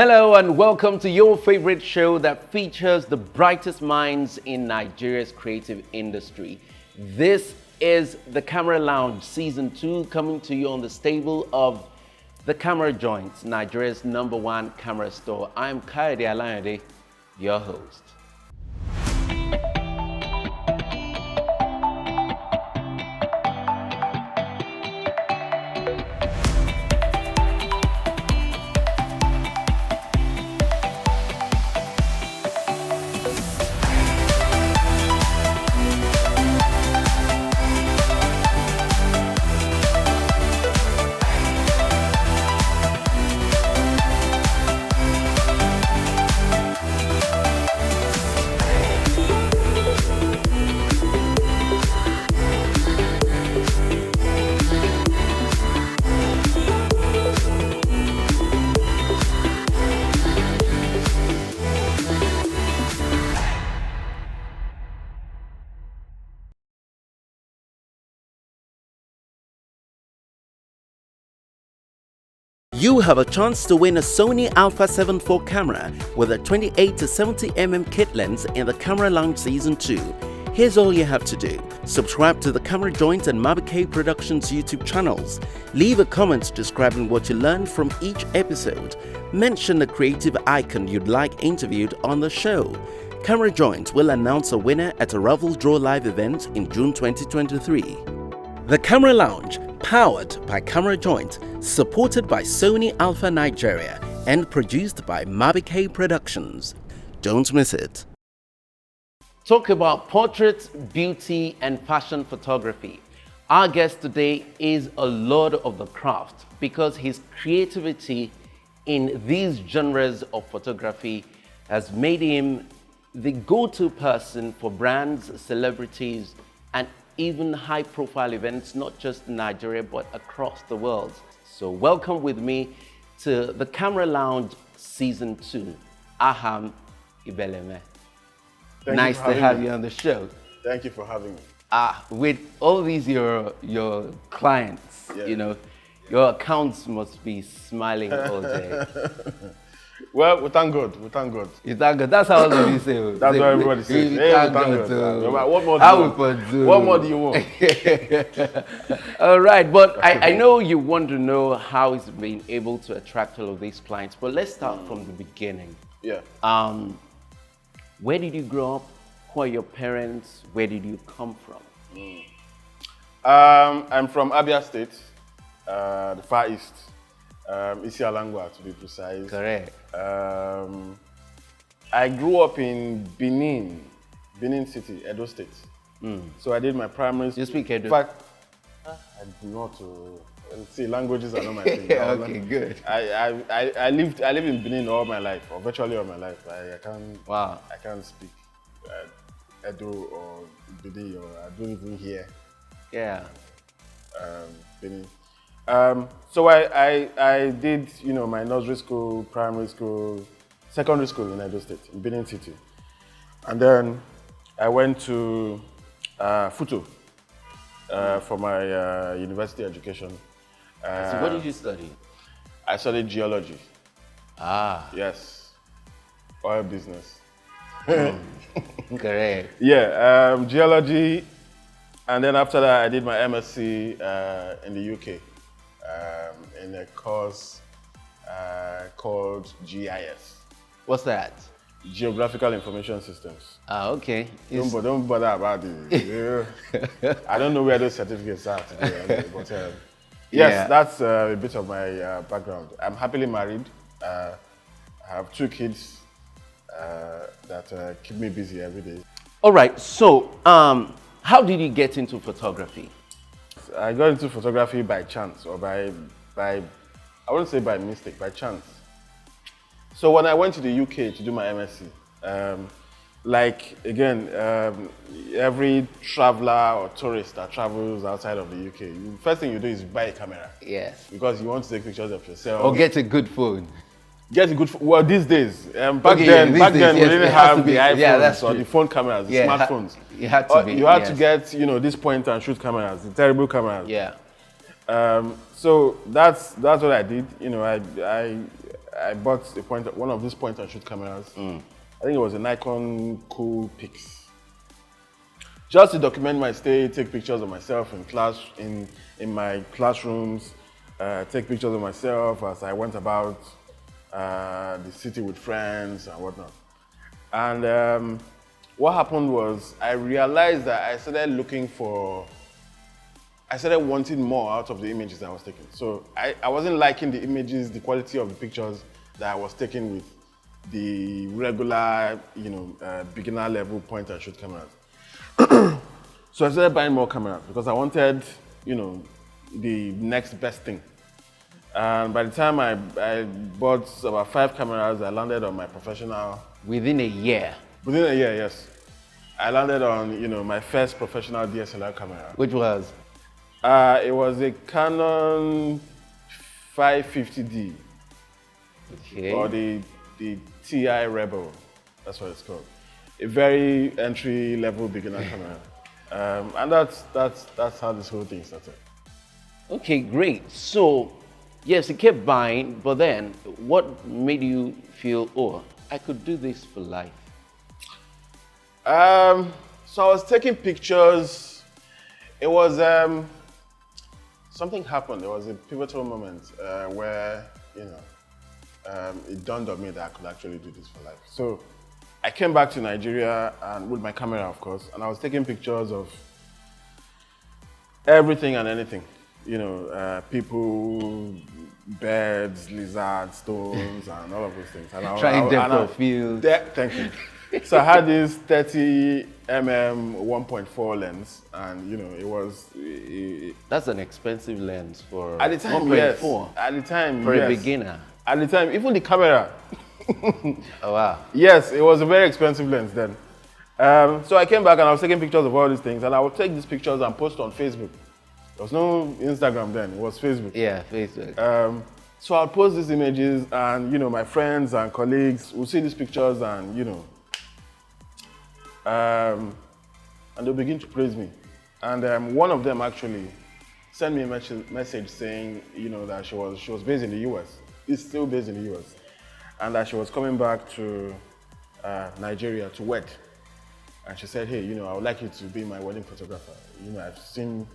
Hello and welcome to your favorite show that features the brightest minds in Nigeria's creative industry. This is the Camera Lounge Season 2 coming to you on the stable of the Camera Joints, Nigeria's #1 camera store. I'm Kayode Alayande, your host. You have a chance to win a Sony A7IV camera with a 28 to 70mm kit lens in the Camera Lounge Season 2. Here's all you have to do. Subscribe to the Camera Joint and K Productions YouTube channels. Leave a comment describing what you learned from each episode. Mention a creative icon you'd like interviewed on the show. Camera Joint will announce a winner at a Raffle Draw Live event in June 2023. The Camera Lounge, powered by Camera Joint, supported by Sony Alpha Nigeria and produced by K Productions. Don't miss it. Talk about portraits, beauty and fashion photography. Our guest today is a lord of the craft because his creativity in these genres of photography has made him the go-to person for brands, celebrities and even high-profile events, not just in Nigeria, but across the world. So welcome with me to the Camera Lounge Season 2, Aham, Ibeleme. Nice to have you on the show. Thank you for having me. With all these your clients, Yeah. you know, your accounts must be smiling all day. Well, we thank God. We thank God. You thank God. That's how all of you say. That's what everybody says. Hey, we thank God. What more do you want? What more do you want? All right, but I know you want to know how he's been able to attract all of these clients, but let's start from the beginning. Yeah. Where did you grow up? Who are your parents? Where did you come from? I'm from Abia State, the Far East. Isialangwa, to be precise. Correct. I grew up in Benin City, Edo State. So I did my primary school. You speak Edo? In fact, I do not. See, languages are not my thing. Okay, good. I lived in Benin all my life, or virtually all my life. I can't speak Edo or Bidi, or I don't even hear. Yeah. Benin. So I did, my nursery school, primary school, secondary school in Edo State, in Benin City. And then I went to Futo for my university education. So what did you study? I studied geology. Yes. Oil business. Correct. Yeah, geology. And then after that, I did my MSc in the UK. In a course called GIS. What's that? Geographical Information Systems. Okay. Don't bother about it. I don't know where those certificates are today, but yes, that's a bit of my background. I'm happily married. I have 2 kids that keep me busy every day. All right. So, how did you get into photography? I got into photography by chance, or by I wouldn't say by mistake, by chance. So when I went to the UK to do my MSc, every traveler or tourist that travels outside of the UK, the first thing you do is buy a camera. Yes. Because you want to take pictures of yourself. Or get a good phone. Get a good phone. Well, these days, back then we didn't have the iPhones or the phone cameras, the smartphones. You had to You had to get, this point and shoot cameras, the terrible cameras. Yeah. So that's what I did. I bought one of these point and shoot cameras. I think it was a Nikon Cool Pix. Just to document my stay, take pictures of myself in my classrooms, take pictures of myself as I went about the city with friends and whatnot. And what happened was I realized that I started wanting more out of the images I was taking. So I wasn't liking the images, the quality of the pictures that I was taking with the regular, beginner level point and shoot cameras. So I started buying more cameras because I wanted, the next best thing. And by the time I bought about 5 cameras, I landed on my professional. Within a year? Within a year, yes. I landed on, my first professional DSLR camera. Which was? It was a Canon 550D. Okay. Or the TI Rebel, that's what it's called. A very entry-level beginner camera. And that's how this whole thing started. Okay, great. So, yes, you kept buying, but then what made you feel, oh, I could do this for life? So I was taking pictures. It was, something happened. There was a pivotal moment where, it dawned on me that I could actually do this for life. So I came back to Nigeria and with my camera, of course, and I was taking pictures of everything and anything. People, birds, lizards, stones, and all of those things. And Trying them for a field. Thank you. So I had this 30mm 1.4 lens, and it was. That's an expensive lens for at the time. 1.4. Yes. At the time, for yes. a beginner. At the time, even the camera. Oh wow. Yes, it was a very expensive lens then. So I came back and I was taking pictures of all these things, and I would take these pictures and post on Facebook. There was no Instagram then, it was Facebook. Yeah, Facebook. So I'll post these images and, my friends and colleagues will see these pictures and, and they'll begin to praise me. And one of them actually sent me a message saying, that she was based in the US. Is still based in the US. And that she was coming back to Nigeria to wed. And she said, hey, I would like you to be my wedding photographer. I've seen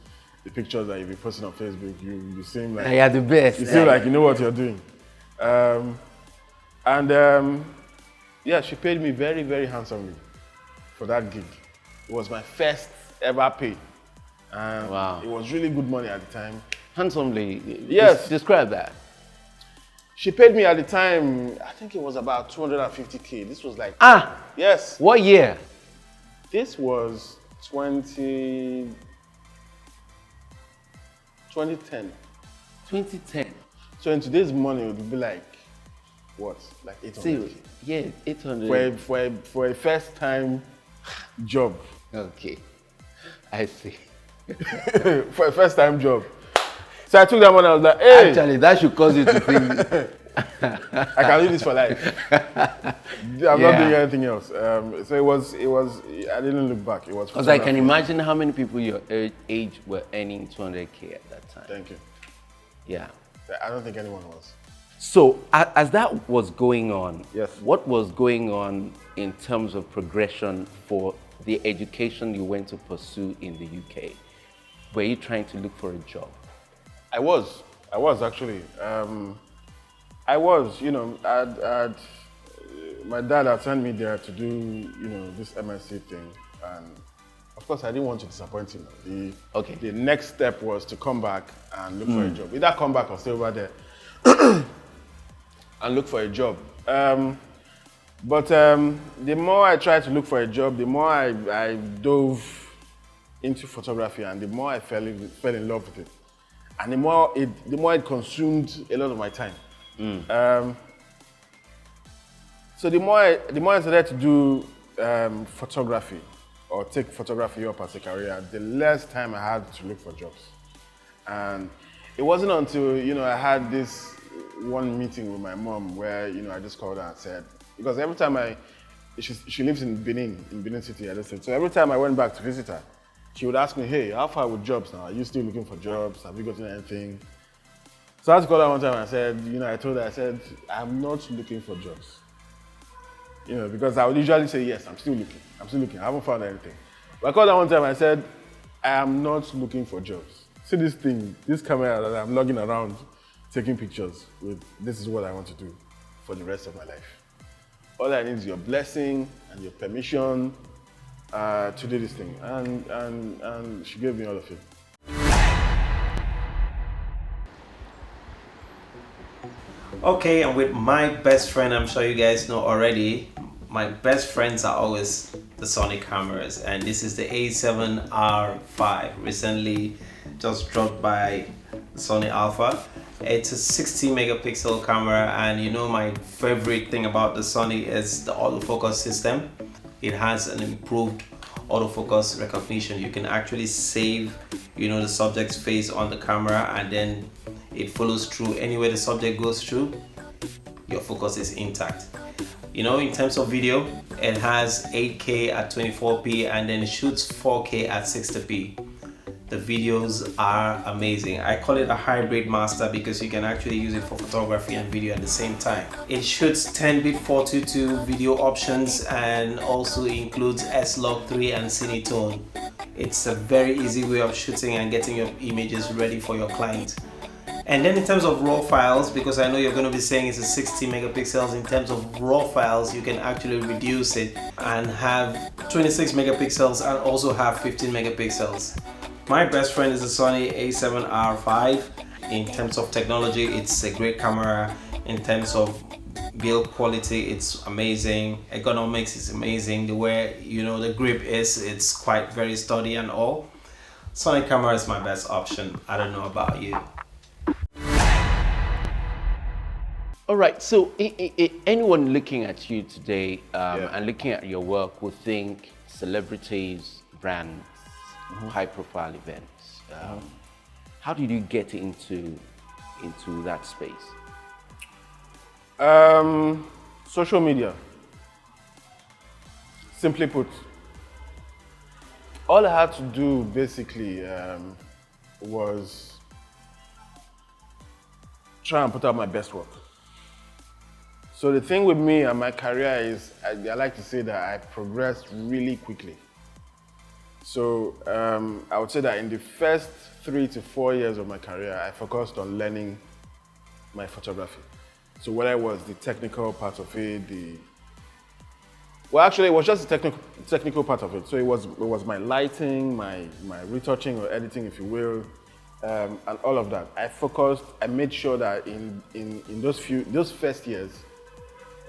the pictures that you've been posting on Facebook. You seem like you're the best. You seem like you know what you're doing. Yeah, she paid me very, very handsomely for that gig. It was my first ever pay. Wow. It was really good money at the time. Handsomely? Yes. Describe that. She paid me at the time, I think it was about 250K. This was like... Yes. What year? This was 2010. 2010. So in today's money, it would be like, what? Like 800K? Yeah, 800. For a first time job. Okay, I see. For a first time job. So I took that money, I was like, hey! Actually, that should cause you to think. I can do this for life. I'm not doing anything else. So it was, I didn't look back. It was because I can imagine how many people your age were earning 200K at that time. Thank you. Yeah. I don't think anyone was. So as that was going on, yes. What was going on in terms of progression for the education you went to pursue in the UK? Were you trying to look for a job? I was actually. I was, my dad had sent me there to do, this MSc thing. And of course, I didn't want to disappoint him. The next step was to come back and look for a job. Either come back or stay over there and look for a job. But the more I tried to look for a job, the more I dove into photography and the more I fell in love with it. And the more it consumed a lot of my time. So the more I started to do photography or take photography up as a career, the less time I had to look for jobs. And it wasn't until I had this one meeting with my mom where I just called her and said, because every time she lives in Benin City, I just said, so every time I went back to visit her, she would ask me, hey, how far with jobs now? Are you still looking for jobs? Have you gotten anything? So I had to call her one time and I said, I told her, I said, I'm not looking for jobs. Because I would usually say, yes, I'm still looking, I haven't found anything. But I called her one time and I said, I am not looking for jobs. See this thing, this camera that I'm lugging around, taking pictures with, this is what I want to do for the rest of my life. All I need is your blessing and your permission to do this thing. And she gave me all of it. Okay, and with my best friend, I'm sure you guys know already, my best friends are always the Sony cameras, and this is the A7R5, recently just dropped by Sony Alpha. It's a 60 megapixel camera, and my favorite thing about the Sony is the autofocus system. It has an improved autofocus recognition. You can actually save the subject's face on the camera, and then it follows through anywhere the subject goes through. Your focus is intact. In terms of video, it has 8K at 24p, and then it shoots 4K at 60p. The videos are amazing. I call it a hybrid master because you can actually use it for photography and video at the same time. It shoots 10-bit 422 video options and also includes S-Log3 and Cinetone. It's a very easy way of shooting and getting your images ready for your client. And then in terms of raw files, because I know you're going to be saying it's a 60 megapixels, in terms of raw files, you can actually reduce it and have 26 megapixels and also have 15 megapixels. My best friend is the Sony A7R5. In terms of technology, it's a great camera. In terms of build quality, it's amazing. Ergonomics is amazing. The way the grip is, it's quite very sturdy and all. Sony camera is my best option. I don't know about you. All right, so anyone looking at you today and looking at your work would think celebrities, brands, high-profile events. How did you get into that space? Social media. Simply put, all I had to do basically was try and put out my best work. So the thing with me and my career is, I like to say that I progressed really quickly. So I would say that in the first 3 to 4 years of my career, I focused on learning my photography. So whether it was the technical part of it, well, actually, it was just the technical part of it. So it was my lighting, my retouching or editing, if you will, and all of that. I made sure that in those first years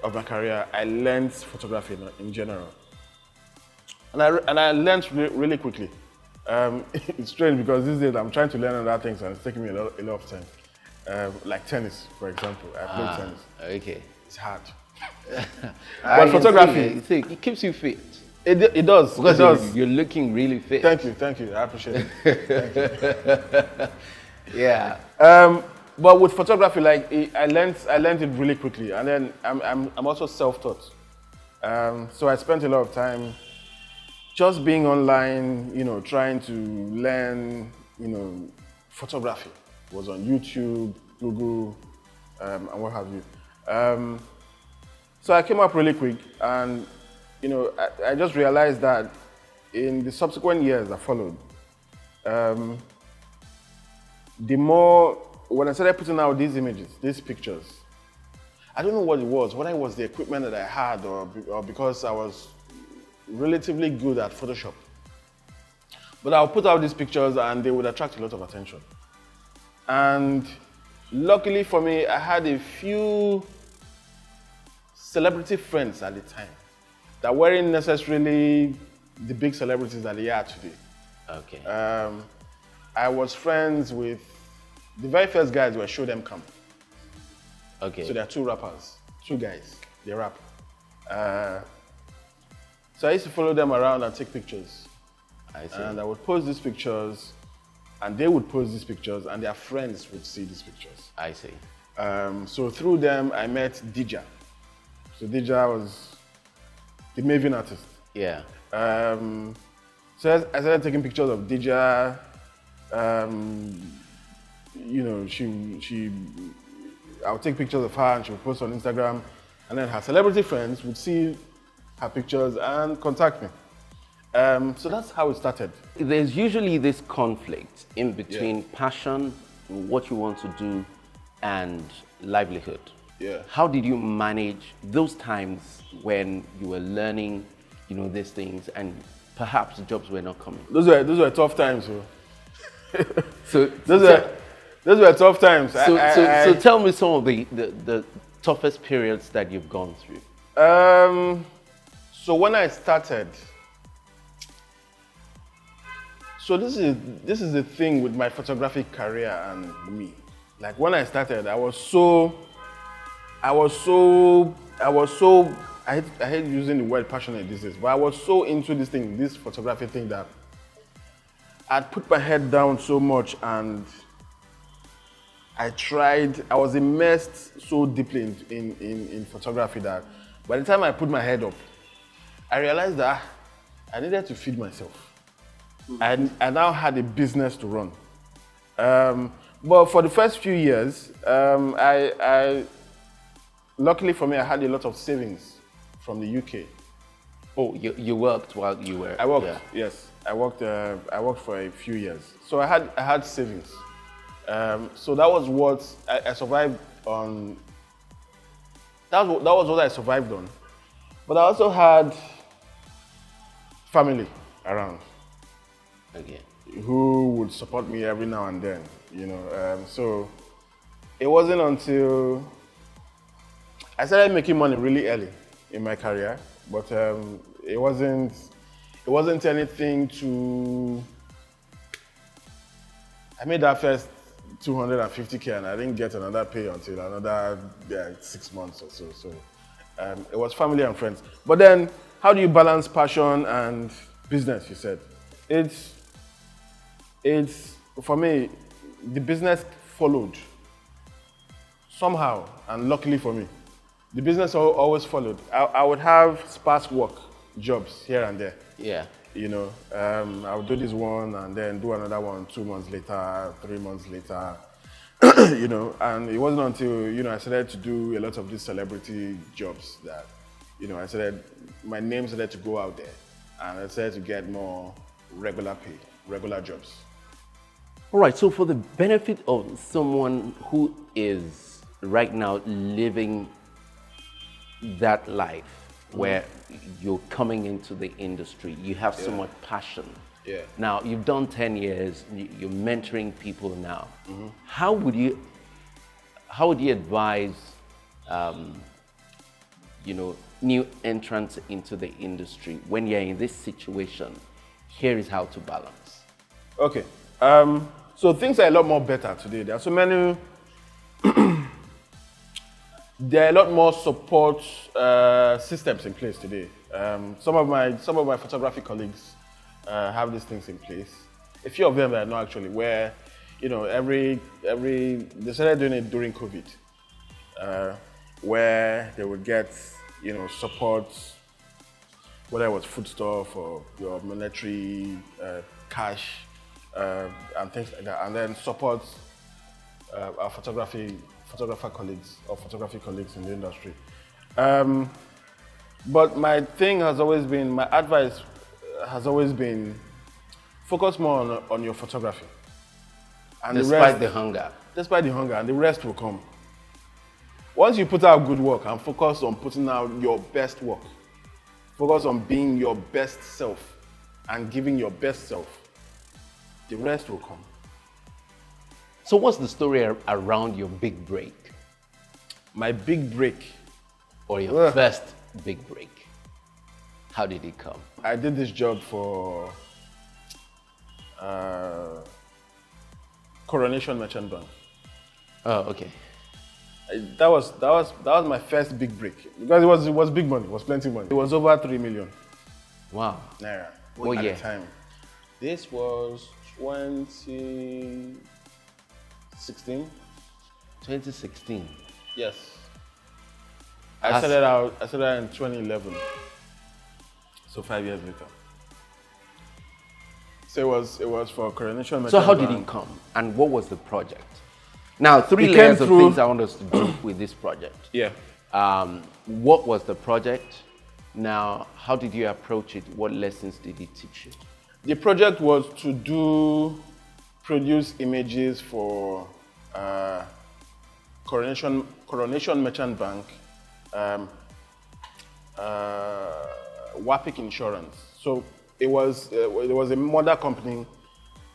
of my career, I learned photography in general. And I learned really quickly. It's strange because these days I'm trying to learn other things and it's taking me a lot of time. Like tennis, for example. I play tennis. Okay. It's hard. But photography, it keeps you fit. It does. Because it does. You're looking really fit. Thank you. I appreciate it. Thank you. Yeah. But with photography, like I learned it really quickly, and then I'm also self-taught. So I spent a lot of time just being online, trying to learn, photography. It was on YouTube, Google, and what have you. So I came up really quick, and I just realized that in the subsequent years that followed, when I started putting out these images, these pictures, I don't know what it was, whether it was the equipment that I had or because I was relatively good at Photoshop. But I'll put out these pictures and they would attract a lot of attention. And luckily for me, I had a few celebrity friends at the time that weren't necessarily the big celebrities that they are today. Okay. I was friends with the very first guys were Show Them Come. Okay. So there are two rappers, two guys, they rap. So I used to follow them around and take pictures. I see. And I would post these pictures, and they would post these pictures, and their friends would see these pictures. I see. So through them, I met Dija. So Dija was the Maven artist. Yeah. So I started taking pictures of Dija, you know, I would take pictures of her and she would post on Instagram, and then her celebrity friends would see her pictures and contact me. So that's how it started. There's usually this conflict in between passion, what you want to do, and livelihood. Yeah. How did you manage those times when you were learning, you know, these things and perhaps jobs were not coming? Those were tough times. So those were tough times. So tell me some of the toughest periods that you've gone through. So when I started, so this is the thing with my photographic career and me. Like when I started, I hate using the word passionate these days, but I was so into this photography thing, that I'd put my head down so much, and I was immersed so deeply in photography that by the time I put my head up, I realized that I needed to feed myself. I now had a business to run. But for the first few years, luckily for me, I had a lot of savings from the UK. Oh, you worked while you were... I worked, yes. I worked for a few years. So I had savings. So that was what I survived on. That was what I survived on. But I also had family around. Okay. Who would support me every now and then, you know. So it wasn't until I started making money really early in my career, but it wasn't anything to. I made that first 250K, and I didn't get another pay until another 6 months or so. So it was family and friends. But then, how do you balance passion and business? You said it's for me, the business followed somehow, and luckily for me, the business always followed. I would have sparse work jobs here and there. Yeah. You know, I would do this one and then do another one 2 months later, 3 months later, you know, and it wasn't until, you know, I started to do a lot of these celebrity jobs that, you know, my name started to go out there, and I started to get more regular pay, regular jobs. All right, so for the benefit of someone who is right now living that life where you're coming into the industry, you have so much passion. Yeah. Now, you've done 10 years, you're mentoring people now. How would you advise, you know, new entrants into the industry when you're in this situation? Here is how to balance. Okay. So things are a lot more better today. There are so many. There are a lot more support systems in place today. Some of my photography colleagues have these things in place. A few of them are not actually, where, you know, they started doing it during COVID, where they would get, you know, support, whether it was foodstuff or your monetary cash and things like that, and then support our photographer colleagues or photography colleagues in the industry. But my advice has always been, focus more on your photography. And Despite the hunger. Despite the hunger, and the rest will come. Once you put out good work and focus on putting out your best work, focus on being your best self and giving your best self, the rest will come. So what's the story around your big break? My big break. Or your first big break? How did it come? I did this job for Coronation Merchant Bank. Oh, okay. That was my first big break, because it was big money, it was plenty of money. It was over 3 million. Wow. Naira. What year? At the time. This was 2016. 2016. Yes. I started in 2011. So 5 years later. So it was for Coronation Merchant So how did Bank. it come? And what was the project? Now, three It layers came of through- things I want us to do with this project. Yeah. What was the project? Now, how did you approach it? What lessons did it teach you? The project was to produce images for Coronation Merchant Bank, Wapik Insurance. So it was a mother company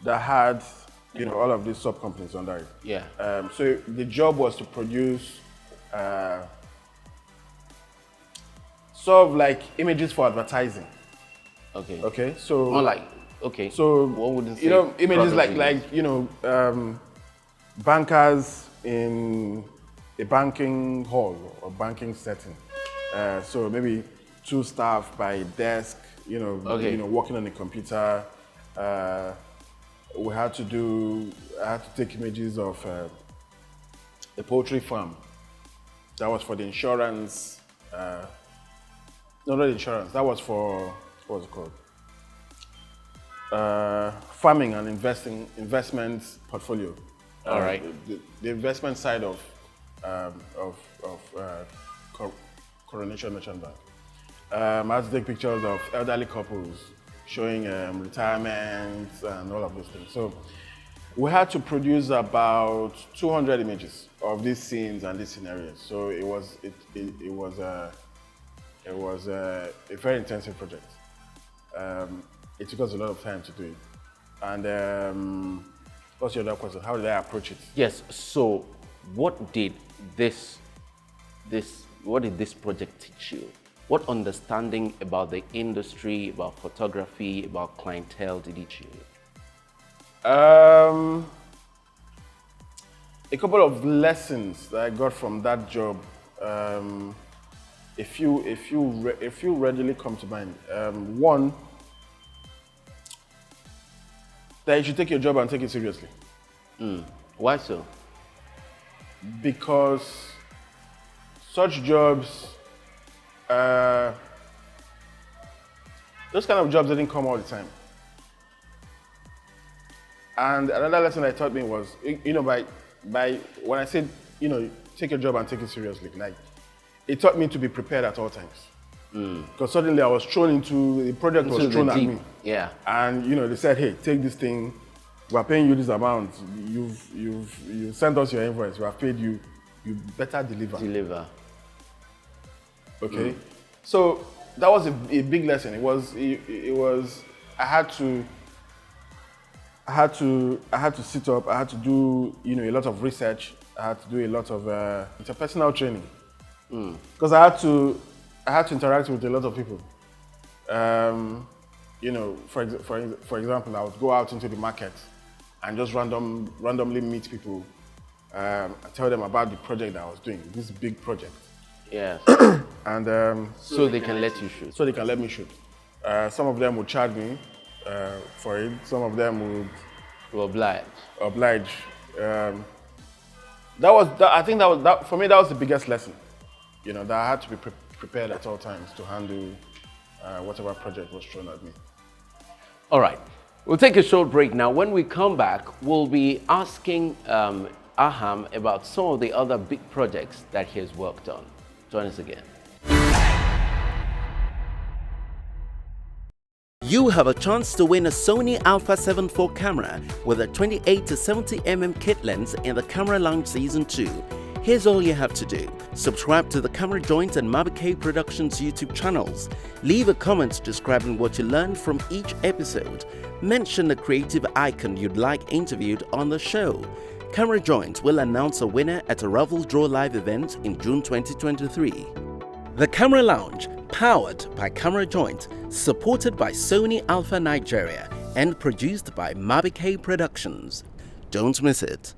that had all of these sub companies under it. Yeah. So the job was to produce sort of like images for advertising. Okay. Okay. So More like, okay. so what would you know images product like bankers in a banking hall or banking setting. So maybe two staff by a desk, Okay. working on a computer. I had to take images of a poultry farm. That was for the insurance. No, not insurance. That was for, what was it called? Farming and investment portfolio. All right. The investment side of Coronation Merchant Bank. I had to take pictures of elderly couples showing retirement and all of those things. So we had to produce about 200 images of these scenes and these scenarios. So it was a very intensive project. It took us a lot of time to do it. And what's your other question? How did I approach it? Yes. So, what did this project teach you? What understanding about the industry, about photography, about clientele did it teach you? A couple of lessons that I got from that job. A few readily come to mind. One, that you should take your job and take it seriously. Why so? Because such jobs, those kind of jobs didn't come all the time. And another lesson I taught me was, by when I said, take your job and take it seriously, like, it taught me to be prepared at all times. Because suddenly I was thrown into, the project was thrown at me. Yeah. And they said, hey, take this thing, we're paying you this amount, you've sent us your invoice, we have paid you, you better deliver. Okay? So that was a big lesson. It was I had to sit up, I had to do a lot of research, I had to do a lot of interpersonal training. Because I had to interact with a lot of people. For example, I would go out into the market and just randomly meet people and tell them about the project that I was doing, this big project. Yeah. And so they can let you shoot. So they can let me shoot. Some of them would charge me for it. Some of them would oblige. I think for me that was the biggest lesson. That I had to be prepared at all times to handle whatever project was thrown at me. All right. We'll take a short break now. When we come back, we'll be asking Aham about some of the other big projects that he has worked on. Join us again. You have a chance to win a Sony A7IV camera with a 28 to 70mm kit lens in the Camera Lounge Season 2. Here's all you have to do. Subscribe to the Camera Joint and Mabike Productions YouTube channels. Leave a comment describing what you learned from each episode. Mention a creative icon you'd like interviewed on the show. Camera Joint will announce a winner at a Raffle Draw Live event in June 2023. The Camera Lounge, powered by Camera Joint, supported by Sony Alpha Nigeria and produced by Mabike Productions. Don't miss it.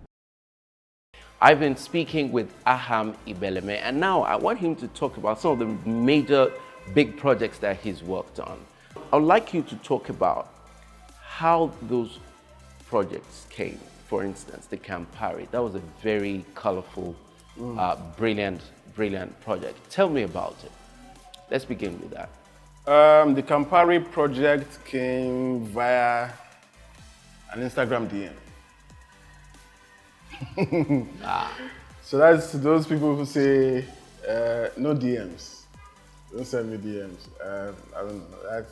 I've been speaking with Aham Ibeleme, and now I want him to talk about some of the major big projects that he's worked on. I'd like you to talk about how those projects came. For instance, the Campari, that was a very colorful, brilliant project. Tell me about it. Let's begin with that. The Campari project came via an Instagram DM. So that's to those people who say, no DMs. Don't send me DMs. I don't know.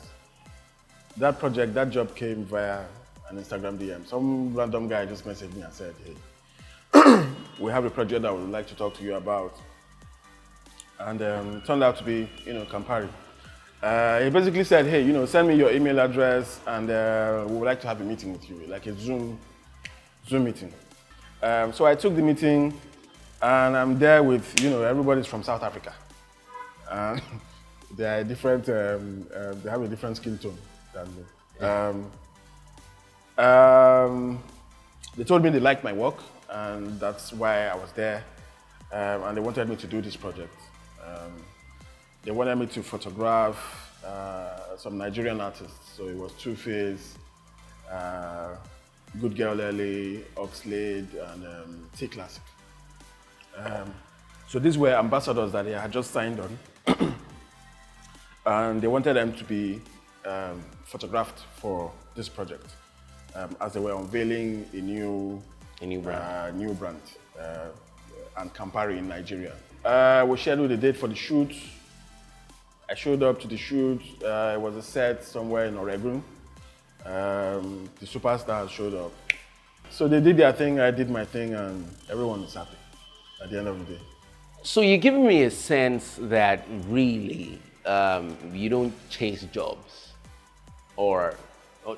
That project, that job came via an Instagram DM. Some random guy just messaged me and said, hey, we have a project that we would like to talk to you about. And it turned out to be, Campari. He basically said, hey, send me your email address and we would like to have a meeting with you, like a Zoom meeting. So I took the meeting and I'm there with, everybody's from South Africa. They are different, they have a different skin tone than me. They told me they liked my work and that's why I was there. And they wanted me to do this project. They wanted me to photograph some Nigerian artists. So it was Two-Face, Good Girl Ellie, Oxlade, and T-Classic. So these were ambassadors that they had just signed on. And they wanted them to be photographed for this project as they were unveiling a new brand and Campari in Nigeria. We scheduled a date for the shoot. I showed up to the shoot. It was a set somewhere in Oregon. The superstars showed up. So they did their thing, I did my thing, and everyone was happy at the end of the day. So you're giving me a sense that really you don't chase jobs, or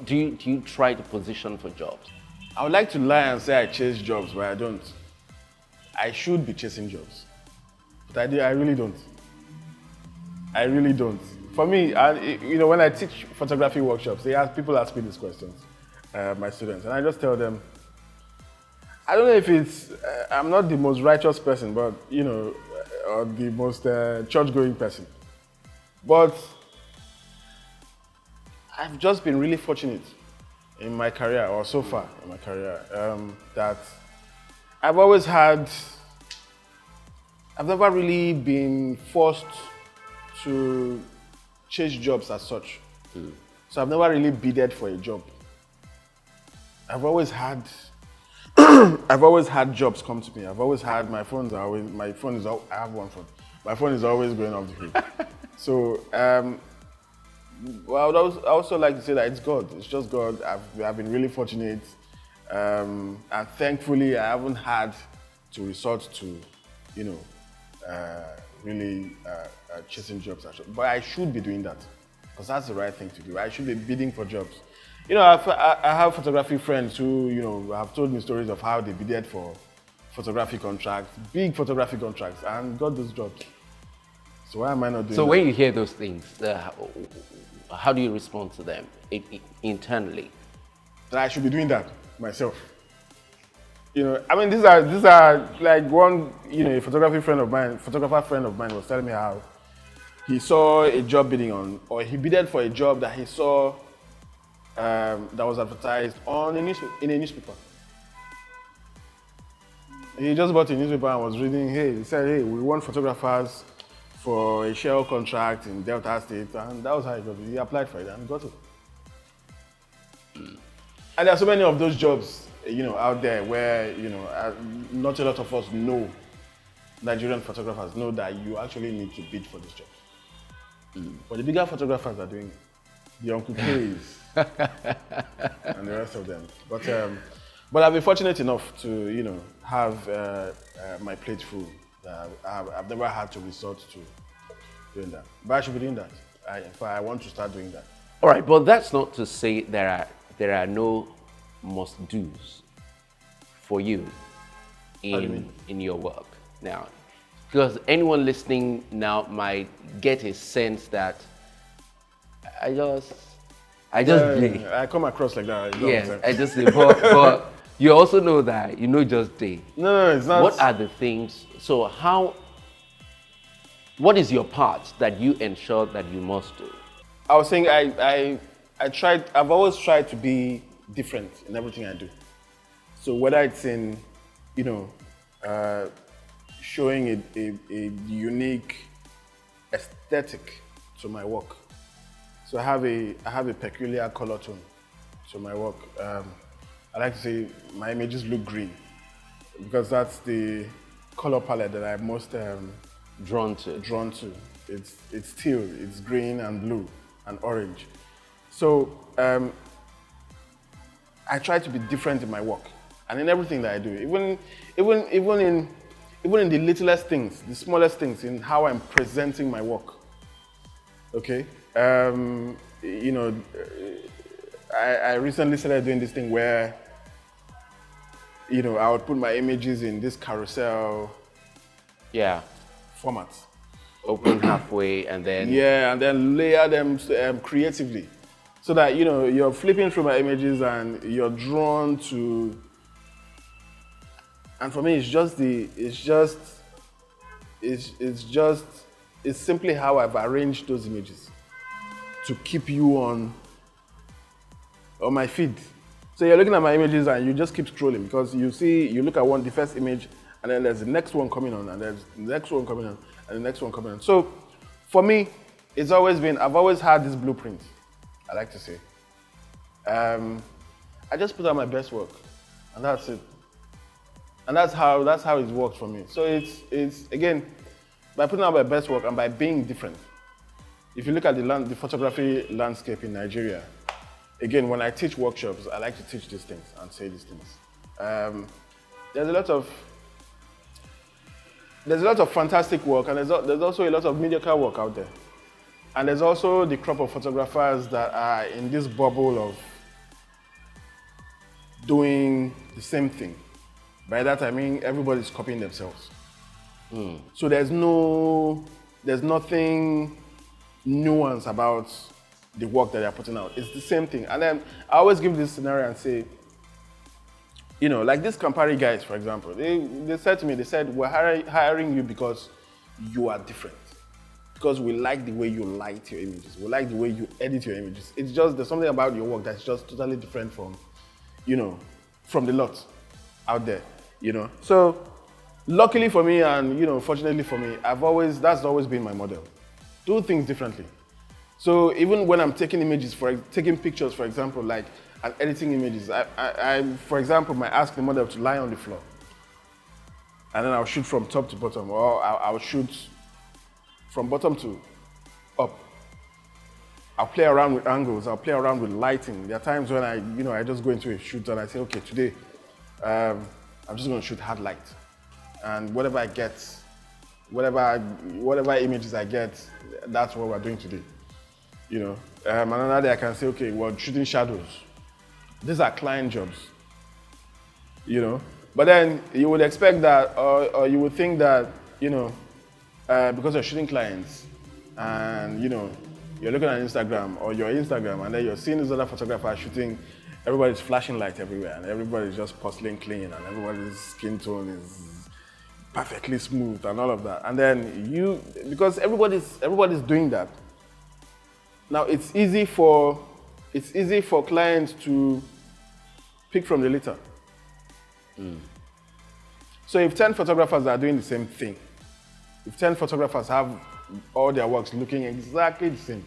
do you try to position for jobs? I would like to lie and say I chase jobs, but I don't. I should be chasing jobs, but I really don't. I really don't. For me, when I teach photography workshops, people ask me these questions, my students, and I just tell them, I don't know if it's, I'm not the most righteous person, but, or the most church-going person. But I've just been really fortunate in my career, or so far in my career, that I've never really been forced to chase jobs as such. So I've never really bidded for a job. I've always had jobs come to me. I've always had, I have one phone. My phone is always going off the hook. So, I would also like to say that it's God. It's just God. I've been really fortunate. And thankfully, I haven't had to resort to, really chasing jobs. But I should be doing that because that's the right thing to do. I should be bidding for jobs. I have photography friends who, have told me stories of how they bidded for photography contracts, big photography contracts, and got those jobs. So why am I not doing that? So when you hear those things, how do you respond to them internally? That I should be doing that myself. These are like one, a photographer friend of mine was telling me how he saw a job bidding on, or he bidded for a job that he saw that was advertised in a newspaper. He just bought a newspaper and was reading, he said, we want photographers for a Shell contract in Delta State, and that was how he got it. He applied for it and got it. And there are so many of those jobs, out there where, not a lot of us know, Nigerian photographers know that you actually need to bid for these jobs. But the bigger photographers are doing it. The Uncle K's and the rest of them. But I've been fortunate enough to, have my plate full. I've never had to resort to doing that. But I should be doing that. I want to start doing that. All right, but that's not to say there are no must-dos for you in your work now. Because anyone listening now might get a sense that I just day. I come across like that. Yes, I just say, but you also know that just day. No, it's not. What are the things? So what is your part that you ensure that you must do? I was saying I've always tried to be different in everything I do. So whether it's in, showing a unique aesthetic to my work. So I have a peculiar color tone to my work. I like to say my images look green. because that's the color palette that I'm most Drawn to. It's teal, it's green and blue and orange. So I try to be different in my work and in everything that I do. Even in the littlest things, the smallest things, in how I'm presenting my work. Okay, you know, I recently started doing this thing where, you know, I would put my images in this carousel format. Open halfway and then... Yeah, and then layer them creatively. So that, you know, you're flipping through my images and you're drawn to... And for me, it's simply how I've arranged those images to keep you on my feed. So you're looking at my images and you just keep scrolling because you look at the first image, and then there's the next one coming on, and there's the next one coming on, and the next one coming on. So for me, I've always had this blueprint, I like to say. I just put out my best work, and that's it. And that's how it's worked for me. So it's again, by putting out my best work and by being different. If you look at the photography landscape in Nigeria, again, when I teach workshops, I like to teach these things and say these things. There's a lot of fantastic work, and there's also a lot of mediocre work out there. And there's also the crop of photographers that are in this bubble of doing the same thing. By that I mean everybody's copying themselves. So there's nothing nuance about the work that they're putting out. It's the same thing. And then I always give this scenario and say, you know, like these Campari guys, for example, they said to me, we're hiring you because you are different. Because we like the way you light your images. We like the way you edit your images. It's just, there's something about your work that's just totally different from, you know, from the lot out there, you know. So luckily for me and, you know, fortunately for me, that's always been my model. Do things differently. So even when I'm taking pictures, for example, like, and editing images, for example, might ask the model to lie on the floor. And then I'll shoot from top to bottom, or I'll shoot from bottom to up. I'll play around with angles, I'll play around with lighting. There are times when I just go into a shoot and I say, okay, today, I'm just gonna shoot hard light. And whatever I get, whatever images I get, that's what we're doing today. You know, another day I can say, okay, we're shooting shadows. These are client jobs, you know. But then you would expect that, or you would think that, you know, because you're shooting clients and, you know, you're looking at Instagram or your Instagram and then you're seeing this other photographer shooting, everybody's flashing light everywhere and everybody's just porcelain clean and everybody's skin tone is perfectly smooth and all of that. And then because everybody's doing that, now it's easy for clients to pick from the litter. So if 10 photographers are doing the same thing, if 10 photographers have all their works looking exactly the same,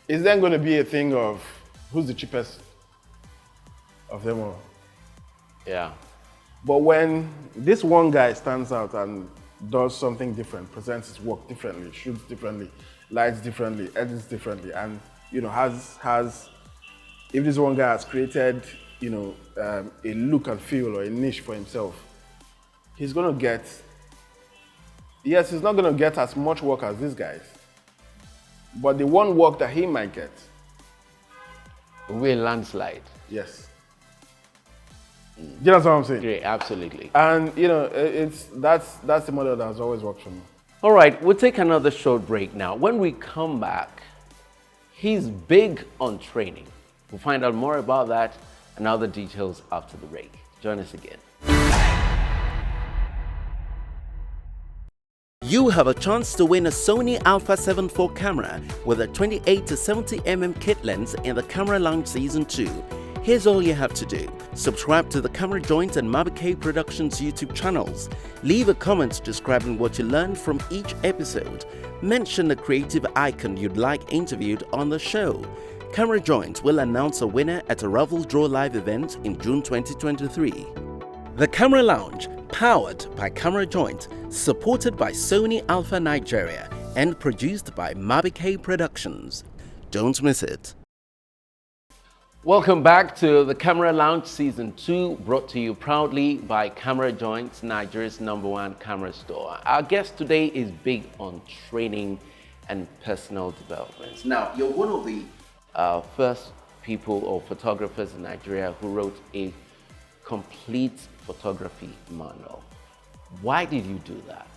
is then going to be a thing of who's the cheapest of them all? Yeah. But when this one guy stands out and does something different, presents his work differently, shoots differently, lights differently, edits differently, and, you know, if this one guy has created, you know, a look and feel or a niche for himself, he's going to get, yes, he's not going to get as much work as these guys, but the one work that he might get will landslide. Yes. Do you know what I'm saying? Yeah, absolutely. And, you know, that's the model that has always worked for me. All right, we'll take another short break now. When we come back, he's big on training. We'll find out more about that and other details after the break. Join us again. You have a chance to win a SONY A7IV camera with a 28-70mm kit lens in the Camera Lounge Season 2. Here's all you have to do. Subscribe to the Camera Joint and Mabike Productions YouTube channels. Leave a comment describing what you learned from each episode. Mention a creative icon you'd like interviewed on the show. Camera Joint will announce a winner at a Raffle Draw Live event in June 2023. The Camera Lounge, Powered by Camera Joint, supported by Sony Alpha Nigeria, and produced by Mabike Productions. Don't miss it. Welcome back to the Camera Lounge Season 2, brought to you proudly by Camera Joint, Nigeria's #1 camera store. Our guest today is big on training and personal development. Now, you're one of the first people or photographers in Nigeria who wrote a complete photography manual. Why did you do that?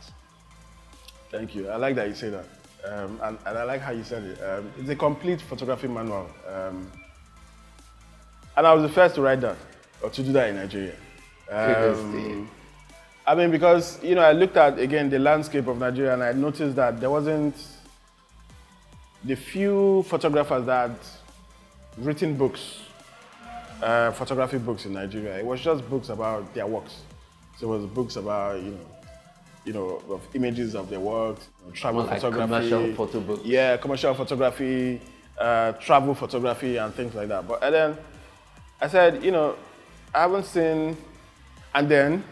Thank you. I like that you say that. And I like how you said it. It's a complete photography manual. And I was the first to write that, or to do that in Nigeria. I mean, because, you know, I looked at, again, the landscape of Nigeria, and I noticed that there wasn't the few photographers that had written books, photography books in Nigeria. It was just books about their works. So it was books about, of images of their works, travel photography. Like commercial photo books. Yeah, commercial photography, travel photography, and things like that. But and then I said, I haven't seen, and then,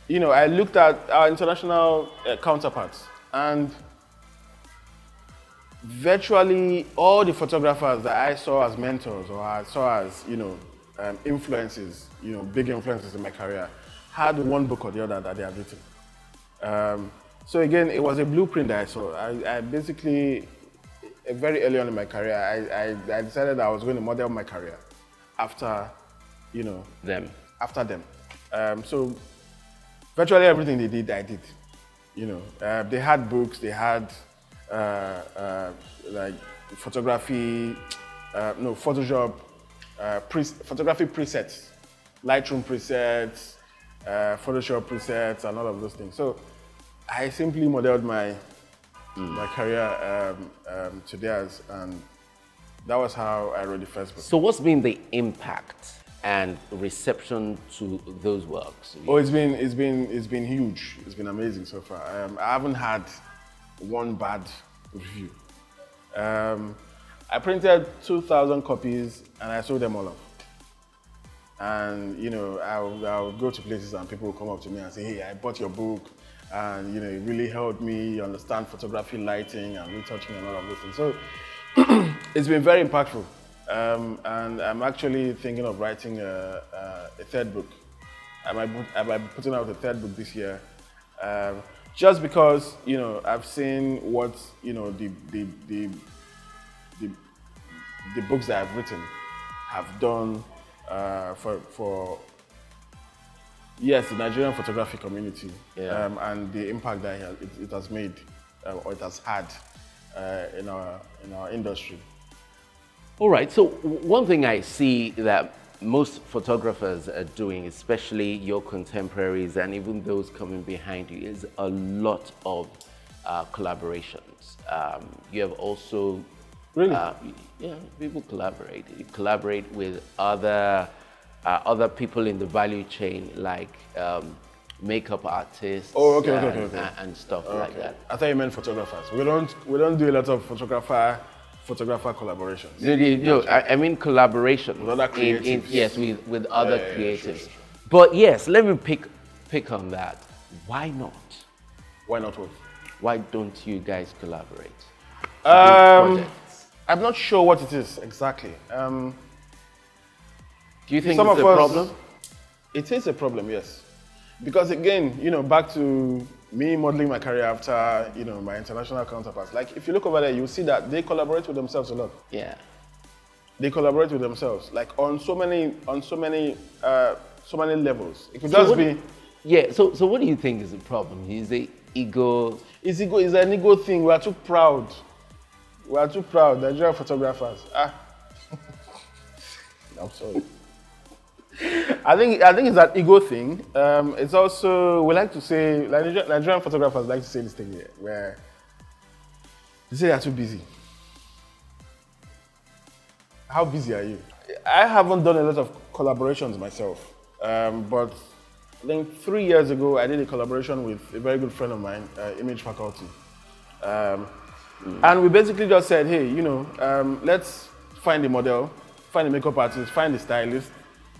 I looked at our international counterparts, and virtually all the photographers that I saw as mentors or I saw as, influences, big influences in my career, had one book or the other that they had written. So again, it was a blueprint that I saw. I basically, very early on in my career, I decided I was going to model my career after, them. After them. So virtually everything they did, I did. They had books, they had like photography, Photoshop, photography presets, Lightroom presets, Photoshop presets, and all of those things. So I simply modeled my career to theirs, and that was how I wrote the first book. So what's been the impact and reception to those works? Oh, it's been huge. It's been amazing so far. I haven't had one bad review. I printed 2,000 copies and I sold them all off. And I would go to places and people would come up to me and say, "Hey, I bought your book, and it really helped me understand photography, lighting, and retouching, and all of those things." So it's been very impactful. And I'm actually thinking of writing a third book. I might be putting out a third book this year, just because I've seen what the books that I've written have done for the Nigerian photography community, and the impact that it has made or it has had in our industry. All right, so one thing I see that most photographers are doing, especially your contemporaries and even those coming behind you, is a lot of collaborations. You have also... Really? People collaborate. You collaborate with other people in the value chain, like makeup artists. Oh, okay. And stuff like that. I thought you meant photographers. We don't do a lot of photographer collaborations. No, I mean collaboration. With other creatives. With other creatives. Sure. But yes, let me pick on that. Why not? Why not what? Why don't you guys collaborate? I'm not sure what it is exactly. Do you think it's a problem? It is a problem, yes. Because again, back to me modeling my career after, my international counterparts. Like, if you look over there, you'll see that they collaborate with themselves a lot. Yeah. They collaborate with themselves, like on so many levels. It could just be. Yeah. So what do you think is the problem? Is it ego? It's an ego thing. We are too proud. Nigerian photographers. I'm sorry. I think it's an ego thing. It's also, we like to say, like Nigerian photographers like to say this thing here, where they say they are too busy. How busy are you? I haven't done a lot of collaborations myself, but I think 3 years ago I did a collaboration with a very good friend of mine, image faculty. And we basically just said, hey, let's find a model, find a makeup artist, find a stylist,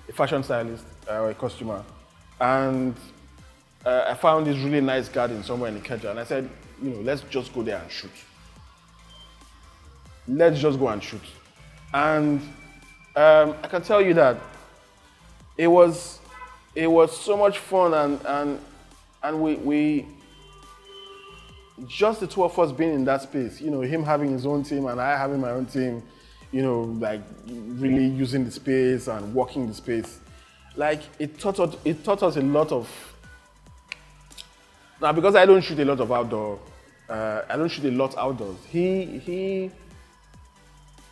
a fashion stylist, or a costumer, and I found this really nice garden somewhere in Ikeja, and I said, let's just go there and shoot. Let's just go and shoot. And I can tell you that it was so much fun, and we just the two of us being in that space, him having his own team and I having my own team, like really using the space and working the space. Like it taught us a lot of. Now, because I don't shoot a lot of outdoor, I don't shoot a lot outdoors. He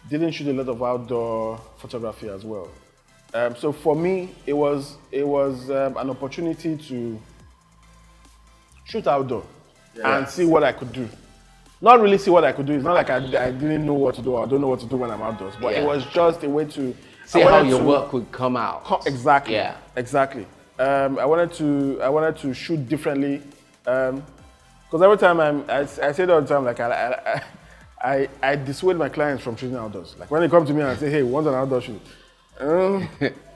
didn't shoot a lot of outdoor photography as well. So for me, it was an opportunity to shoot outdoor and see what I could do. Not really see what I could do. It's not like I didn't know what to do or I don't know what to do when I'm outdoors. But it was just a way to see how your work would come out. Exactly. Yeah. Exactly. I wanted to shoot differently. Because every time I say it all the time, like I dissuade my clients from shooting outdoors. Like when they come to me and say, "Hey, we want an outdoor shoot,"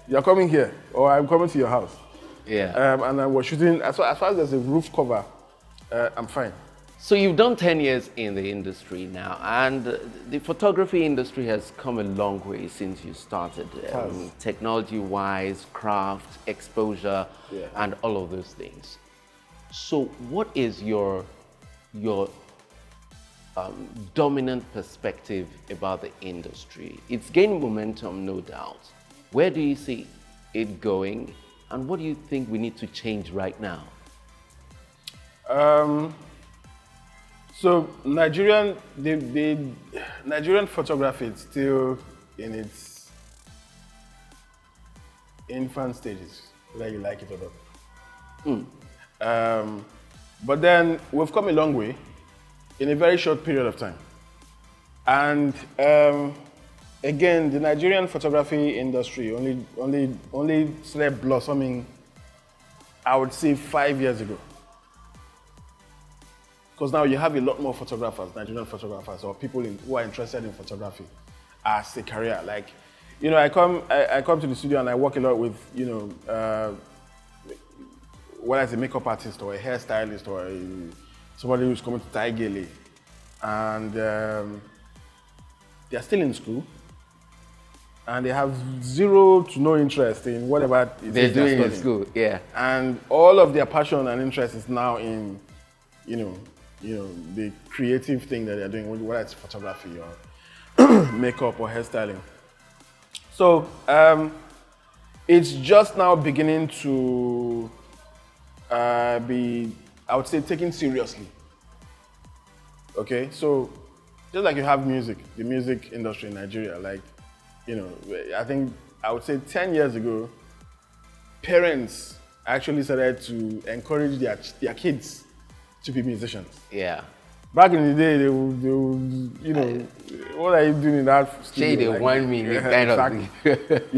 you're coming here, or I'm coming to your house. Yeah. And I was shooting as far as there's a roof cover, I'm fine. So you've done 10 years in the industry now, and the photography industry has come a long way since you started. Technology-wise, craft, exposure, and all of those things. So what is your dominant perspective about the industry? It's gaining momentum, no doubt. Where do you see it going, and what do you think we need to change right now? So Nigerian photography is still in its infant stages, whether you like it or not. But then we've come a long way in a very short period of time. And again, the Nigerian photography industry only started blossoming, I would say, 5 years ago. Because now you have a lot more photographers, Nigerian photographers, or people who are interested in photography as a career. Like, I come to the studio and I work a lot with, whether it's a makeup artist or a hairstylist or somebody who's coming to Taigele, and they're still in school, and they have zero to no interest in whatever they're doing in school. Yeah, and all of their passion and interest is now in, the creative thing that they're doing, whether it's photography or makeup or hairstyling. So it's just now beginning to be, I would say, taken seriously. Okay, so just like you have music, the music industry in Nigeria, like, I think I would say 10 years ago, parents actually started to encourage their kids to be musicians. Yeah. Back in the day, they would, what are you doing in that studio? They want me, kind exactly.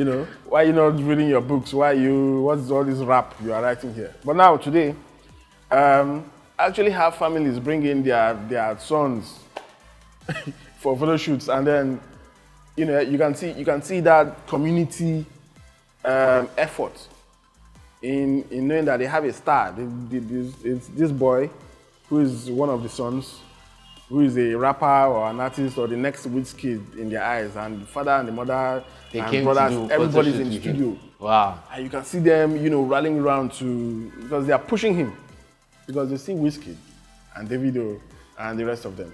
Of why are you not reading your books? What's all this rap you are writing here? But now, today, actually have families bring in their sons for photo shoots, and then, you can see that community effort in knowing that they have a star. It's this boy who is one of the sons, who is a rapper or an artist or the next Wizkid in their eyes, and the father and the mother and brothers, everybody's in the studio. Wow. And you can see them, rallying around because they are pushing him, because they see Wizkid and Davido and the rest of them.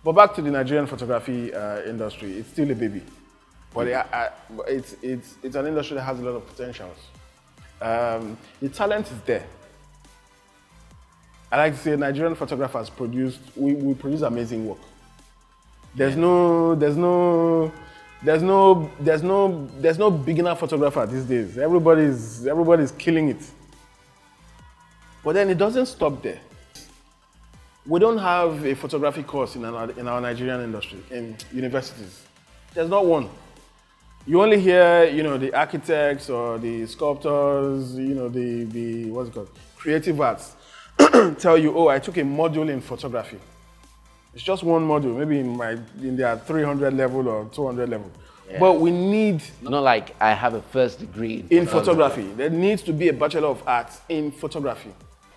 But back to the Nigerian photography industry, it's still a baby, but it's an industry that has a lot of potentials. The talent is there. I like to say Nigerian photographers we produce amazing work. There's no beginner photographer these days. Everybody's killing it. But then it doesn't stop there. We don't have a photography course in our Nigerian industry, in universities. There's not one. You only hear, the architects or the sculptors, the what's it called, creative arts, tell you, oh, I took a module in photography. It's just one module, maybe in their 300 level or 200 level. But we need, Not like I have a first degree in photography, there needs to be a Bachelor of Arts in photography.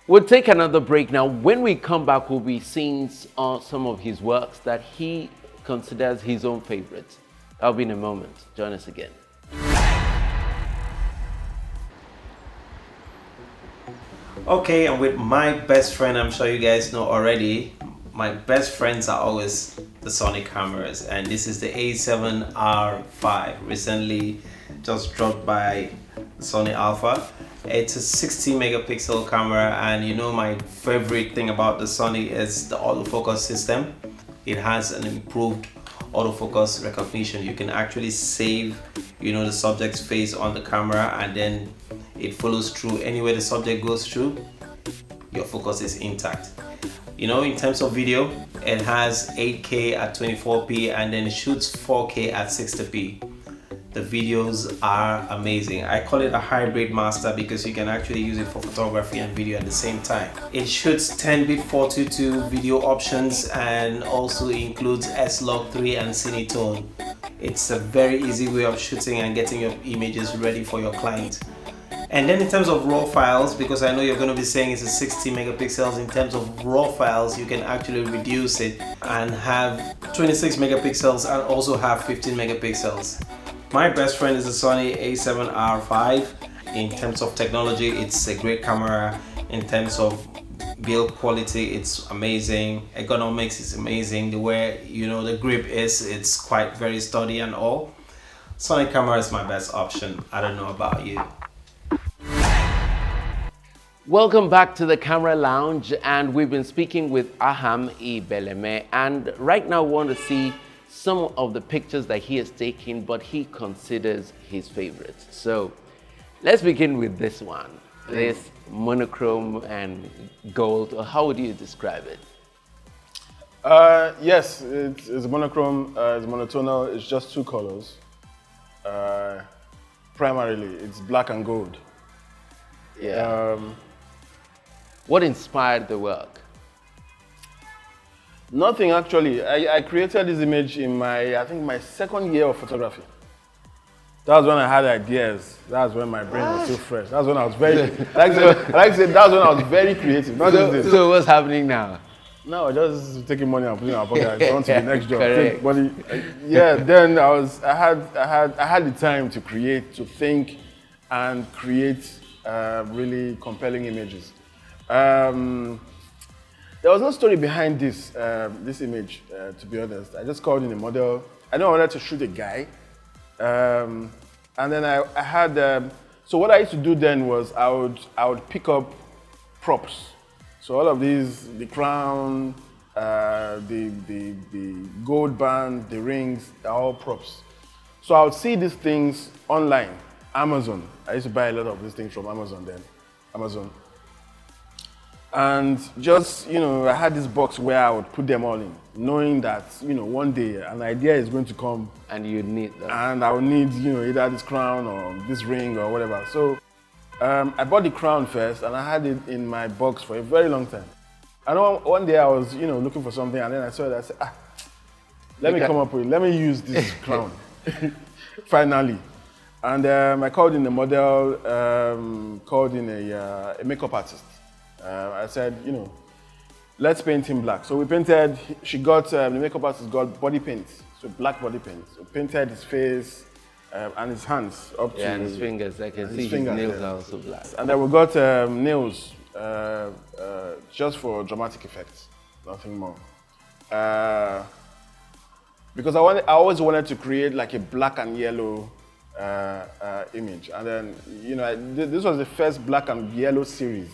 We'll take another break now. When we come back, we'll be seeing some of his works that he considers his own favorites. That'll be in a moment. Join us again. Okay, and with my best friend, I'm sure you guys know already, my best friends are always the Sony cameras, and this is the A7R5, recently just dropped by Sony Alpha. It's a 60 megapixel camera, and you know my favorite thing about the Sony is the autofocus system. It has an improved autofocus recognition. You can actually save, you know, the subject's face on the camera, and then it follows through anywhere the subject goes through. Your focus is intact. You know, in terms of video, it has 8K at 24p and then it shoots 4K at 60p. The videos are amazing. I call it a hybrid master because you can actually use it for photography and video at the same time. It shoots 10-bit 422 video options and also includes S-Log3 and Cinetone. It's a very easy way of shooting and getting your images ready for your client. And then in terms of raw files, because I know you're going to be saying it's a 60 megapixels, in terms of raw files, you can actually reduce it and have 26 megapixels and also have 15 megapixels. My best friend is the Sony A7R5. In terms of technology, it's a great camera. In terms of build quality, it's amazing. Ergonomics is amazing. The way, you know, the grip is, it's quite very sturdy and all. Sony camera is my best option. I don't know about you. Welcome back to the Camera Lounge, and we've been speaking with Aham Ibeleme, and right now we want to see some of the pictures that he has taken but he considers his favorites. So let's begin with this one, this monochrome and gold, or how would you describe it? Yes, it's monochrome, it's monotonal, it's just two colors. Primarily, it's black and gold. Yeah. What inspired the work? Nothing actually. I created this image in I think my second year of photography. That was when I had ideas. That was when my brain was so fresh. That was when I was very, I like to say, that was when I was very creative. Not just this. So what's happening now? No, just taking money and putting it in our pocket and on to the next job. Take money. Yeah, then I had the time to create, to think, and create really compelling images. There was no story behind this image, to be honest. I just called in a model. I know I wanted to shoot a guy, and then I had. So what I used to do then was I would pick up props. So all of these, the crown, the gold band, the rings, they're all props. So I would see these things online, Amazon. I used to buy a lot of these things from Amazon then, Amazon. And just, you know, I had this box where I would put them all in, knowing that, you know, one day an idea is going to come. And you need them. And I would need, you know, either this crown or this ring or whatever. So I bought the crown first and I had it in my box for a very long time. And one day I was, you know, looking for something and then I saw it, I said, let me use this crown, finally. And I called in a model, called in a makeup artist. I said, you know, let's paint him black. So we painted, the makeup artist got body paint, so black body paint. So painted his face and his hands up to and his fingers. I can see his nails are also black. And then we got nails just for dramatic effects, nothing more. Because I always wanted to create like a black and yellow image. And then, you know, this was the first black and yellow series.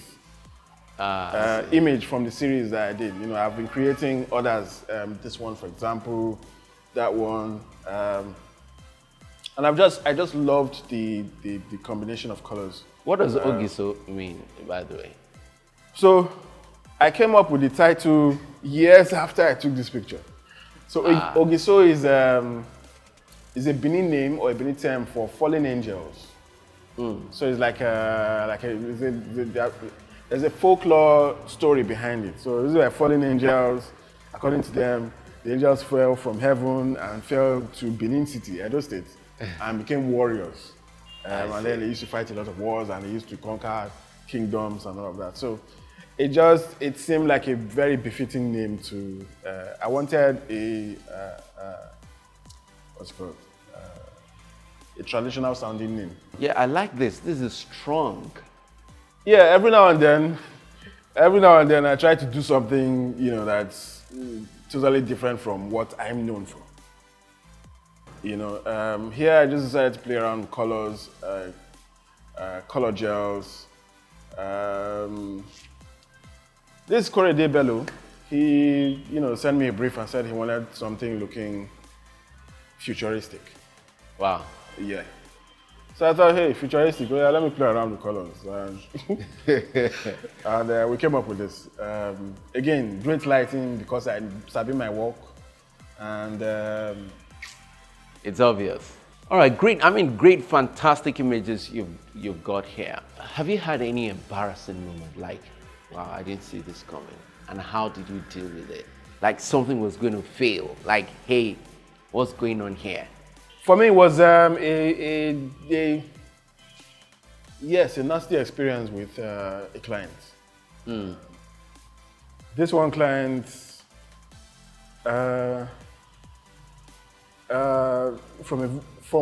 Image from the series that I did. You know, I've been creating others. This one, for example, that one, and I just loved the combination of colors. What does Ogiso mean, by the way? So, I came up with the title years after I took this picture. So Ogiso is a Benin name or a Benin term for fallen angels. So it's there's a folklore story behind it. So these are fallen angels, according to them. the angels fell from heaven and fell to Benin City, Edo State, and became warriors. And then they used to fight a lot of wars, and they used to conquer kingdoms and all of that. So it seemed like a very befitting name to, I wanted what's it called? A traditional sounding name. Yeah, I like this. This is strong. Yeah, every now and then I try to do something, that's totally different from what I'm known for. Here I just decided to play around with colors, color gels. This Korede Bello, he, sent me a brief and said he wanted something looking futuristic. Wow. Yeah. So I thought, hey, futuristic, well, let me play around with colors. And we came up with this. Again, great lighting because I sabi my work. And it's obvious. All right, great. I mean, great, fantastic images you've got here. Have you had any embarrassing moment? Like, wow, I didn't see this coming. And how did you deal with it? Like something was going to fail. Like, hey, what's going on here? For me, it was a nasty experience with a client. This one client, from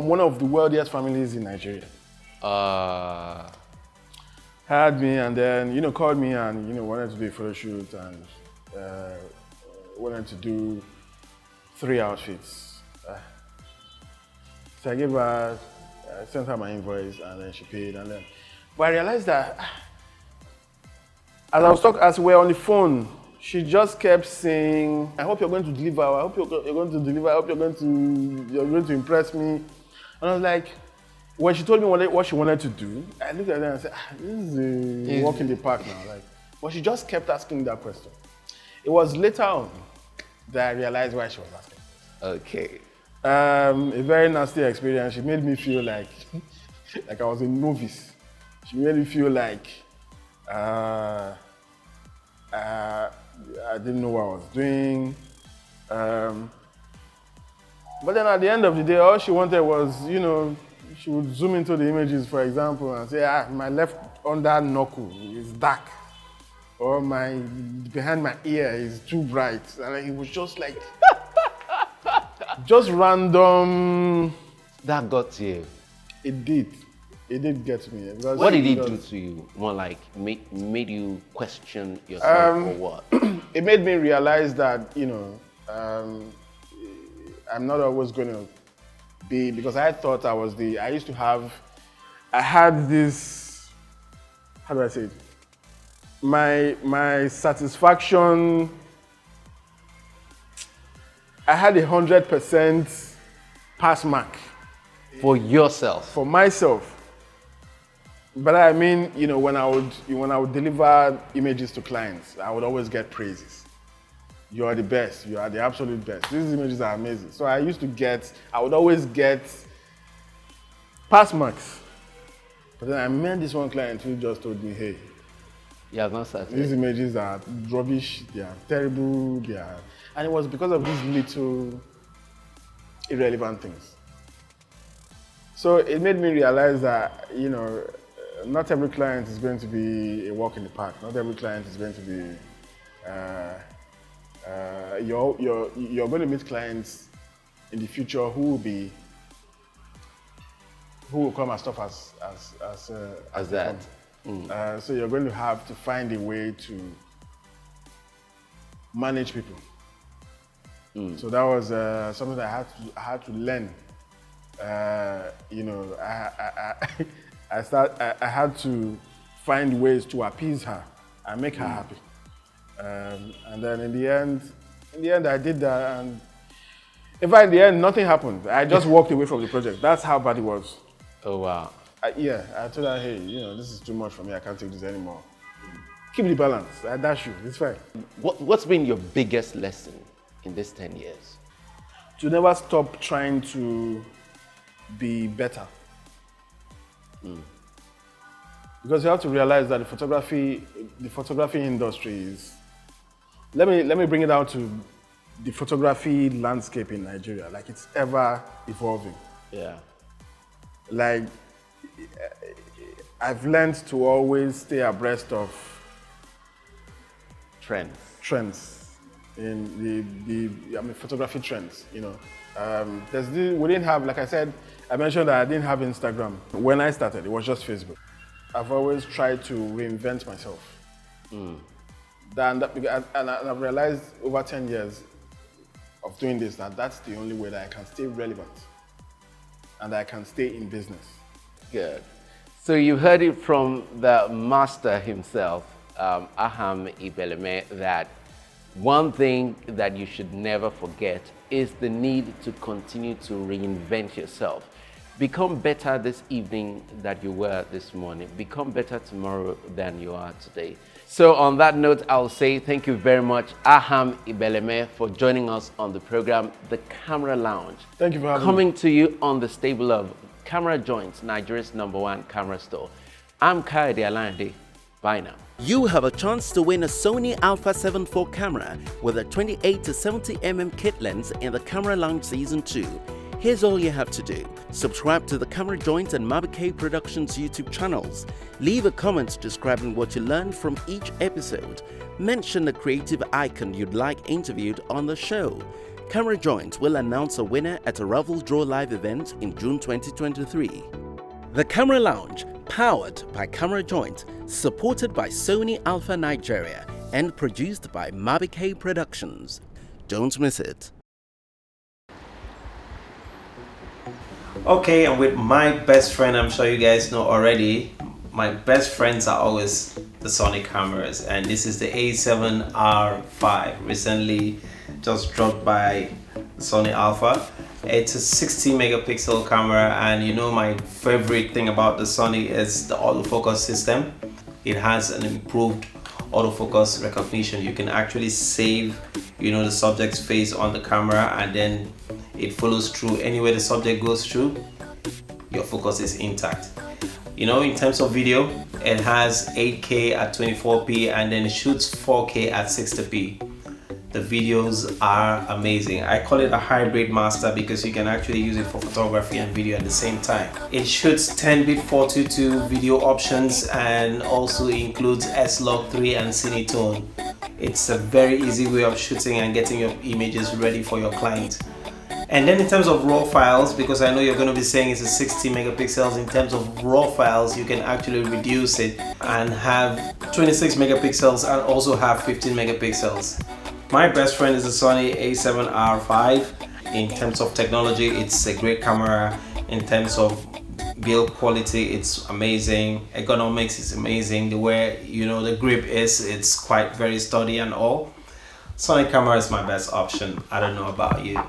one of the wealthiest families in Nigeria. Had me and then, called me and, wanted to do a photo shoot and wanted to do 3 outfits. So I gave her, sent her my invoice and then she paid and then, but I realized that as we were on the phone, she just kept saying, I hope you're going to deliver, I hope you're going to deliver, I hope you're going to impress me. And I was like, when she told me what she wanted to do, I looked at her and said, this is a walk in the park now. But she just kept asking that question. It was later on that I realized why she was asking. Okay. A very nasty experience. She made me feel like I was a novice. She made me feel like I didn't know what I was doing. But then at the end of the day, all she wanted was, she would zoom into the images, for example, and say, my left under knuckle is dark, or behind my ear is too bright. And it was just like, just random. That got to you? It did. It did get me. What did it do to you? More like made you question yourself or what? It made me realize that, I'm not always going to be, because I thought I had this, how do I say it? My satisfaction, I had 100% pass mark. For yourself? For myself. But I mean, when I would deliver images to clients, I would always get praises. You are the best. You are the absolute best. These images are amazing. So I would always get pass marks. But then I met this one client who just told me, hey, yeah, not satisfied. These images are rubbish. They are terrible. And it was because of these little irrelevant things. So it made me realize that, not every client is going to be a walk in the park. Not every client is going to be, you're going to meet clients in the future who will come as tough as that. So you're going to have to find a way to manage people. So that was something that I had to learn. I had to find ways to appease her and make her happy. And then in the end I did that, and in fact, in the end, nothing happened. I just walked away from the project. That's how bad it was. Oh, wow. I told her, hey, this is too much for me. I can't take this anymore. Keep the balance. I dash you. It's fine. What's been your biggest lesson in these 10 years? To never stop trying to be better. Because you have to realize that the photography industry is, let me bring it down to the photography landscape in Nigeria. Like, it's ever evolving. Yeah. Like, I've learned to always stay abreast of trends in photography trends, you know. We didn't have, like I said, I mentioned that I didn't have Instagram. When I started, it was just Facebook. I've always tried to reinvent myself. And I've realized over 10 years of doing this that that's the only way that I can stay relevant and I can stay in business. Good. So you heard it from the master himself, Aham Ibeleme, that one thing that you should never forget is the need to continue to reinvent yourself. Become better this evening than you were this morning. Become better tomorrow than you are today. So on that note, I'll say thank you very much, Aham Ibeleme, for joining us on the program, The Camera Lounge. Thank you for having me. Coming to you on the stable of Camera Joints, Nigeria's #1 camera store. I'm Kayode Alande. Bye now. You have a chance to win a Sony A7IV camera with a 28 to 70mm kit lens in the Camera Lounge Season 2. Here's all you have to do. Subscribe to the Camera Joint and Mabike Productions YouTube channels. Leave a comment describing what you learned from each episode. Mention a creative icon you'd like interviewed on the show. Camera Joint will announce a winner at a Raffle Draw Live event in June 2023. The Camera Lounge, powered by Camera Joint, supported by Sony Alpha Nigeria and produced by Mabike Productions. Don't miss it. Okay, and with my best friend, I'm sure you guys know already, my best friends are always the Sony cameras, and this is the A7R5, recently just dropped by Sony Alpha. It's a 60 megapixel camera, and you know my favorite thing about the Sony is the autofocus system. It has an improved autofocus recognition. You can actually save, you know, the subject's face on the camera, and then it follows through anywhere the subject goes through. Your focus is intact. You know, in terms of video, it has 8K at 24p and then it shoots 4K at 60p. The videos are amazing. I call it a hybrid master because you can actually use it for photography and video at the same time. It shoots 10-bit 422 video options and also includes S-Log3 and Cinetone. It's a very easy way of shooting and getting your images ready for your client. And then in terms of raw files, because I know you're going to be saying it's a 60 megapixels, in terms of raw files, you can actually reduce it and have 26 megapixels and also have 15 megapixels. My best friend is the Sony A7R5. In terms of technology, it's a great camera. In terms of build quality, it's amazing. Ergonomics is amazing. The way, you know, the grip is, it's quite very sturdy and all. Sony camera is my best option. I don't know about you.